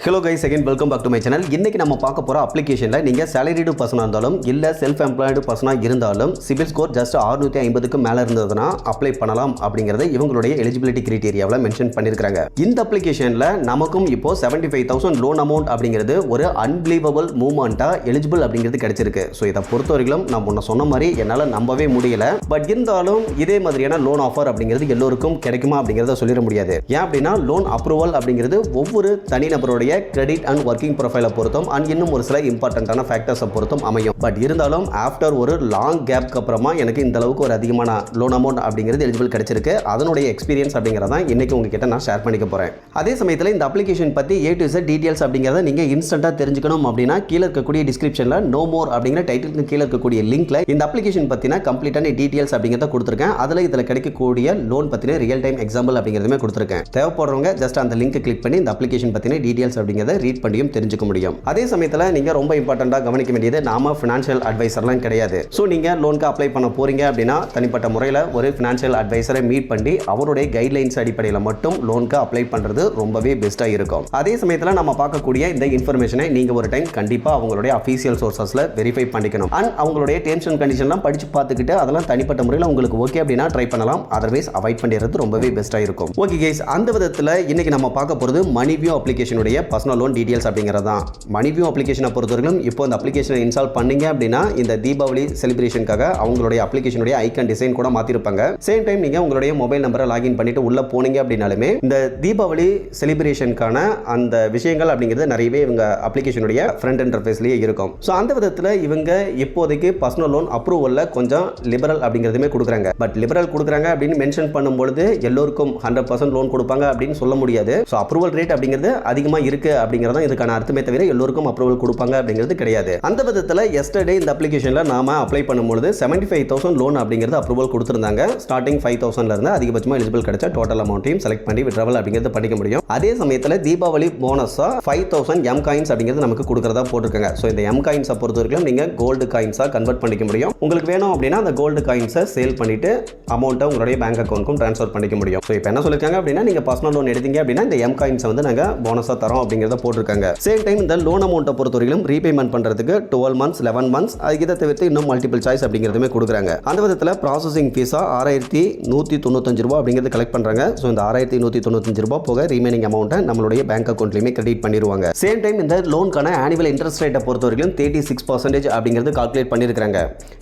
Hello guys, again welcome back to my channel. இன்னைக்கு நம்ம பார்க்க போகிற அப்ளிகேஷனில் நீங்கள் சேலரிடு பர்சனாக இருந்தாலும் இல்லை செல்ஃப் எம்ப்ளாய்டு பர்சனாக இருந்தாலும் சிபில் ஸ்கோர் ஜஸ்ட் 650க்கு மேலே இருந்ததுன்னா அப்ளை பண்ணலாம் அப்படிங்கிறத இவங்களுடைய எலிஜிபிலிட்டி கிரைட்டீரியாவில் மென்ஷன் பண்ணியிருக்காங்க. இந்த அப்ளிகேஷனில் நமக்கும் இப்போ 75,000 லோன் அமௌண்ட் அப்படிங்கிறது ஒரு அன்பிலீவபிள் மூவ்மெண்ட்டாக எலிஜிபிள் அப்படிங்கிறது கிடைச்சிருக்கு. ஸோ இதை பொறுத்த வரைக்கும் நான் முன்ன சொன்ன மாதிரி என்னால் நம்பவே முடியல. பட் இருந்தாலும் இதே மாதிரியான லோன் ஆஃபர் அப்படிங்கிறது எல்லோருக்கும் கிடைக்குமா அப்படிங்கிறத சொல்லிட முடியாது. ஏன் அப்படின்னா லோன் அப்ரூவல் அப்படிங்கிறது ஒவ்வொரு தனிநபருடைய கிரெடிட் அண்ட் ஒர்க்கிங் ப்ரொஃபைலை பொறுத்தும் அண்ட் இன்னும் ஒரு சில இம்பார்ட்டன்டான ஃபேக்டர்ஸை பொறுத்தும் அமையும். பட் இருந்தாலும் ஆஃப்டர் ஒரு லாங் கேப்க்கு அப்புறமா எனக்கு இந்த அளவுக்கு ஒரு அதிகமான லோன் அமௌண்ட் அப்படிங்கிறது எலிஜிபிள் கிடைச்சிருக்கு. அதனுடைய எக்ஸ்பீரியன்ஸ் அப்படிங்கிறத இன்னைக்கு உங்ககிட்ட நான் ஷேர் பண்ணிக்க போறேன். அதே சமயத்தில் இந்த அப்ளிகேஷன் பற்றி A to Z டீடைல்ஸ் அப்படிங்கிறத நீங்க இன்ஸ்டன்டா தெரிஞ்சுக்கணும் அப்படின்னா கீழே இருக்கக்கூடிய டிஸ்கிரிப்ஷன்ல நோ மோர் அப்படிங்கிற டைட்டிலுக்கு கீழே இருக்கக்கூடிய லிங்க்ல இந்த அப்ளிகேஷன் பத்தின கம்ப்ளீட்டான டீடைல்ஸ் அப்படிங்கிறத கொடுத்துருக்கேன். அதில் இதில் கிடைக்கக்கூடிய லோன் பத்தின ரியல் டைம் எக்ஸாம்பிள் அப்படிங்கிறதுமே கொடுத்துருக்கேன். தேவைப்படுறவங்க ஜஸ்ட் அந்த லிங்க் கிளிக் பண்ணி இந்த அப்ளிகேஷன் பத்தின டீடைல்ஸ் அப்படிங்கிறத ரீட் பண்ணியும் தெரிஞ்சுக்க முடியும். அதே சமயத்தில் நீங்க ரொம்ப இம்பார்ட்டண்டா கவனிக்க வேண்டியது நாம ஃபினான்ஷியல் அட்வைசர்லாம் கிடையாது. ஸோ நீங்க லோனுக்கு அப்ளை பண்ண போறீங்க அப்படின்னா தனிப்பட்ட முறையில் ஒரு ஃபினான்ஷியல் அட்வைசரை மீட் பண்ணி அவருடைய கைட்லைன்ஸ் அடிப்படையில் மட்டும் லோனுக்கு அப்ளை பண்றது ரொம்பவே பெஸ்ட்டாக இருக்கும். அதே சமயத்தில் நம்ம பார்க்கக்கூடிய இந்த இன்ஃபர்மேஷனை நீங்க ஒரு டைம் கண்டிப்பா அவங்களுடைய அஃபீஷியல் சோர்சஸ்ல வெரிஃபை பண்ணிக்கணும். அண்ட் அவங்களுடைய டேர்ம்ஸ் அண்ட் கண்டிஷன்லாம் படிச்சு பார்த்துக்கிட்டு அதெல்லாம் தனிப்பட்ட முறையில் உங்களுக்கு ஓகே அப்படின்னா ட்ரை பண்ணலாம். அதர்வைஸ் அவாய்ட் பண்ணிடுறது ரொம்பவே பெஸ்ட்டாக இருக்கும். ஓகே கைஸ், அந்த விதத்தில் இன்னைக்கு நம்ம பார்க்க போகிறது மணிவியூ அப்ளிகேஷனுடைய பர்சனல் லோன் டீடைல்ஸ் அப்படிங்கிறது தான். மணிவியூ அப்ளிகேஷனை பொறுத்தவரைக்கும் இப்போ இந்த அப்ளிகேஷனை இன்ஸ்டால் பண்ணீங்க அப்படின்னா இந்த தீபாவளி செலிப்ரேஷனுக்காக அவங்களுடைய அப்ளிகேஷனுடைய ஐக்கன் டிசைன் கூட மாத்திருப்பாங்க. சேம் டைம் நீங்க உங்களுடைய மொபைல் நம்பரை லாகின் பண்ணிட்டு உள்ள போனீங்க அப்படின்னாலுமே இந்த தீபாவளி செலிப்ரேஷனுக்கான அந்த விஷயங்கள் அப்படிங்கிறது நிறையவே இவங்க அப்ளிகேஷனுடைய ஃப்ரண்ட் இன்டர்ஃபேஸ்லயே இருக்கும். ஸோ அந்த விதத்தில் இவங்க இப்போதைக்கு பர்சனல் லோன் அப்ரூவல்ல கொஞ்சம் லிபரல் அப்படிங்கிறதுமே கொடுக்குறாங்க. பட் லிபரல் கொடுக்குறாங்க அப்படின்னு மென்ஷன் பண்ணும்பொழுது எல்லோருக்கும் 100% லோன் கொடுப்பாங்க அப்படின்னு சொல்ல முடியாது. ஸோ அப்ரூவல் ரேட் அப்படிங்கிறது அதிகமாக இருக்கு அப்படிங்கிறத இதுக்கான அர்த்தமே தவிர எல்லோருக்கும் அப்ரூவல் கொடுப்பாங்க அப்படிங்கிறது கிடையாது. அந்த விதத்தில் எஸ்டர்டே இந்த அப்ளிகேஷன்ல நாம அப்ளை பண்ணும்போது 75,000 லோன் அப்படிங்கிறது அப்ரூவல் கொடுத்திருந்தாங்க. ஸ்டார்டிங் 5,000ல இருந்து அதிகபட்சமா எலிஜிபிள் கிடைச்ச டோட்டல் அமௌண்ட்டையும் செலக்ட் பண்ணி விட்ராவல் அப்படிங்கிறது பண்ணிக்க முடியும். அதே சமயத்தில் தீபாவளி போனஸா 5,000 எம் காயின்ஸ் அப்படிங்கிறது நமக்கு கொடுக்கறதா போட்டிருக்காங்க. ஸோ இந்த எம் காயின்ஸை பொறுத்த வரைக்கும் நீங்க கோல்டு காயின்ஸா கன்வெர்ட் பண்ணிக்க முடியும். உங்களுக்கு வேணும் அப்படின்னா அந்த கோல்டு காயின்ஸை சேல் பண்ணிட்டு அமௌண்ட்டை உங்களுடைய பேங்க் அக்கௌண்ட்க்கும் ட்ரான்ஸ்ஃபர் பண்ணிக்க முடியும். ஸோ இப்போ என்ன சொல்லிருக்காங்க அப்படின்னா நீங்க பர்சனல் லோன் எடுத்தீங்க அப்படின்னா இந்த எம் காயின்ஸை வந்து நாங்க போனஸா தரோம் அப்படிங்கிறத போட்டிருக்காங்க. சேம் டைம் இந்த லோன் அமௌண்ட்டை பொறுத்தவரைக்கும் ரீபேமெண்ட் பண்றதுக்கு 12 months 11 months இதை தவிர்த்து இன்னும் மல்டிபிள் சாய்ஸ் அப்படிங்கிறதுமே கொடுக்குறாங்க. அந்த விதத்தில் ப்ராசஸிங் ஃபீஸா 6,195 ரூபாய் அப்படிங்கிறது கலெக்ட் பண்றாங்க. ஸோ இந்த 6,195 ரூபாய் போக ரிமைனிங் அமௌண்ட்டை நம்மளுடைய பேங்க் அக்கௌண்ட்லயுமே கிரெடிட் பண்ணிடுவாங்க. சேம் டைம் இந்த லோனுக்கான ஆனுவல் இன்ட்ரெஸ்ட் ரேட்டை பொறுத்தவரைக்கும் 36% அப்படிங்கிறது கால்குலேட் பண்ணியிருக்காங்க.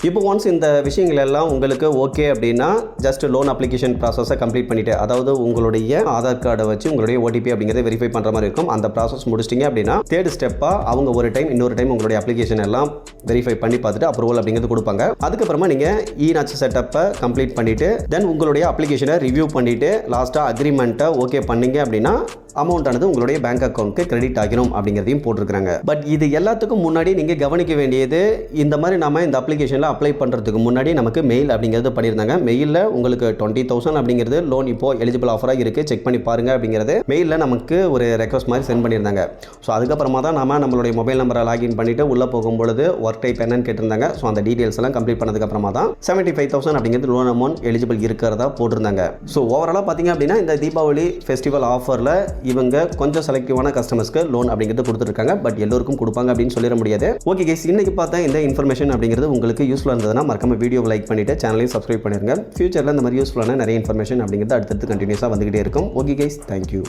இப்போ ஒன்ஸ் இந்த விஷயங்கள் எல்லாம் உங்களுக்கு ஓகே அப்படின்னா ஜஸ்ட் லோன் அப்ளிகேஷன் ப்ராசஸை கம்ப்ளீட் பண்ணிட்டு, அதாவது உங்களுடைய ஆதார் கார்டை வச்சு உங்களுடைய OTP அப்படிங்கிறத வெரிஃபை பண்ற மாதிரி இருக்கும். அந்த ப்ராசஸ் முடிச்சிட்டீங்க அப்படின்னா தேர்ட் ஸ்டெப்பா அவங்க ஒரு டைம் இன்னொரு டைம் உங்களுடைய அப்ளிகேஷன் எல்லாம் வெரிஃபை பண்ணி பார்த்துட்டு அப்ரூவல் அப்படிங்கிறது கொடுப்பாங்க. அதுக்கப்புறமா நீங்க இ-நாச் செட்டப்பை கம்ப்ளீட் பண்ணிட்டு தென் உங்களுடைய அப்ளிகேஷனை ரிவ்யூ பண்ணிட்டு லாஸ்டா அக்ரிமெண்ட்டை ஓகே பண்ணீங்க அப்படின்னா அமௌண்ட் ஆனது உங்களுடைய பேங்க் அக்கௌண்ட்க்கு கிரெடிட் ஆகிரும் அப்படிங்கிறதையும் போட்டிருக்காங்க. பட் இது எல்லாத்துக்கும் முன்னாடி நீங்க கவனிக்க வேண்டியது இந்த மாதிரி நாம இந்த அப்ளிகேஷன்ல அப்ளை பண்றதுக்கு முன்னாடி நமக்கு மெயில் அப்படிங்கிறது பண்ணியிருந்தாங்க. மெயிலில் உங்களுக்கு 20,000 அப்படிங்கிறது லோன் இப்போ எலிஜிபிள் ஆஃபராக இருக்கு, செக் பண்ணி பாருங்க அப்படிங்கிறது மெயிலில் நமக்கு ஒரு ரெக்வஸ்ட் மாதிரி சென்ட் பண்ணியிருந்தாங்க. ஸோ அதுக்கப்புறமா தான் நாம நம்மளுடைய மொபைல் நம்பரை லாகின் பண்ணிட்டு உள்ள போகும்பொழுது ஒர்க் டைப் என்னன்னு கேட்டிருந்தாங்க. ஸோ அந்த டீடைல்ஸ் எல்லாம் கம்ப்ளீட் பண்ணதுக்கு அப்புறமா தான் 75,000 அப்படிங்கிறது லோன் அமௌண்ட் எலிஜிபிள் இருக்கிறதா போட்டிருந்தாங்க. ஸோ ஓவராலாக பார்த்தீங்க அப்படின்னா இந்த தீபாவளி ஃபெஸ்டிவல் ஆஃபரில் இவங்க கொஞ்சம் செலக்டிவான கஸ்டமர்ஸ்க்கு லோன் அப்படிங்கிறது கொடுத்துருக்காங்க. பட் எல்லோருக்கும் கொடுப்பாங்க அப்படின்னு சொல்லிட முடியாது. ஓகே கைஸ், இன்னைக்கு பார்த்தா இந்த இன்ஃபர்மேஷன் அப்படிங்கிறது உங்களுக்கு யூஸ்ஃபுல்லாக இருந்ததுன்னா மறக்காம வீடியோவை லைக் பண்ணிட்டு சேனலையும் சப்ஸ்கிரைப் பண்ணிருங்க. ஃபியூச்சரில் இந்த மாதிரி யூஸ்ஃபுல்லான நிறைய இன்ஃபர்மேஷன் அப்படிங்கிறது அடுத்தடுத்து கண்டினியூஸாக வந்துகிட்டே இருக்கும். Okay guys, thank you.